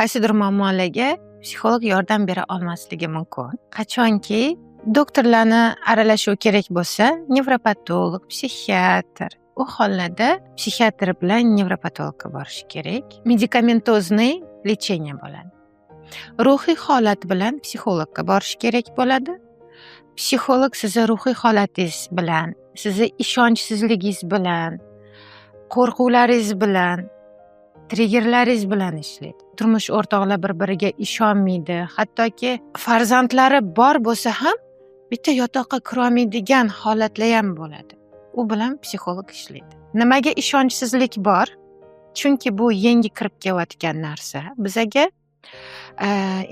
qaysidir muammolarga psixolog yordam bera olmasligi mumkin. Qachonki doktorlarni aralashuvi kerak bo'lsa, nevropatolog, psixiatr, u hollarda psixiatr bilan nevropatologga borish kerak. Medikamentozniy lecheniya bo'ladi. Ruhiy holat bilan psixologga borish kerak bo'ladi. Psixolog sizni ruhiy holatingiz bilan, sizni ishonchsizligingiz bilan, qo'rquvlaringiz bilan, triggerlaringiz bilan ishlaydi. Turmush o'rtoqlar bir-biriga ishonmaydi, hattoki farzandlari bor bo'lsa ham bitta yotoqqa kira olmaydigan holatlar ham bo'ladi. U bilan psixolog ishlaydi. Nimaga ishonchsizlik bor? Chunki bu yangi kirib kelayotgan narsa. Bizaga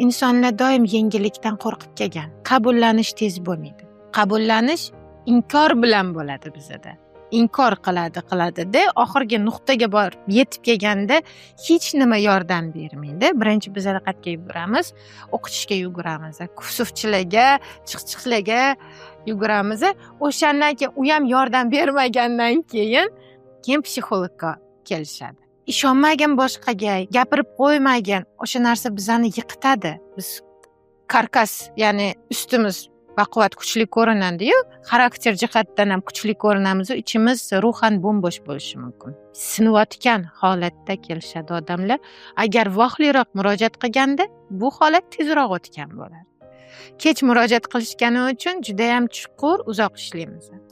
insonlar doim yengillikdan qo'rqib kelgan. Qabullanish tez bo'lmaydi. Qabullanish inkor bilan bo'ladi bizada. Inkor qiladi-da, oxirgi nuqtaga borib yetib kelganda hech nima yordam bermaydi. Birinchi biz qayerga yuguramiz? O'qitishga yuguramiz, kursovchilarga, chiqchiqlarga yuguramiz. O'shandan keyin u ham yordam bermagandan keyin psixologga kelishadi. Ishonmagin boshqaga, gapirib qo'ymagin. O'sha narsa bizani yiqitadi. Biz karkas, ya'ni ustimiz baquvvat kuchli ko'rinadi-yu, xarakter jihatdan ham kuchli ko'rinamiz, ichimiz ruhan bo'sh bo'lishi mumkin. Sinayotgan holatda kelishadi odamlar. Agar vaqtliroq murojaat qilganda, bu holat tezroq o'tgan bo'ladi. Kech murojaat qilishgani uchun juda ham chuqur, uzoq ishlaymiz.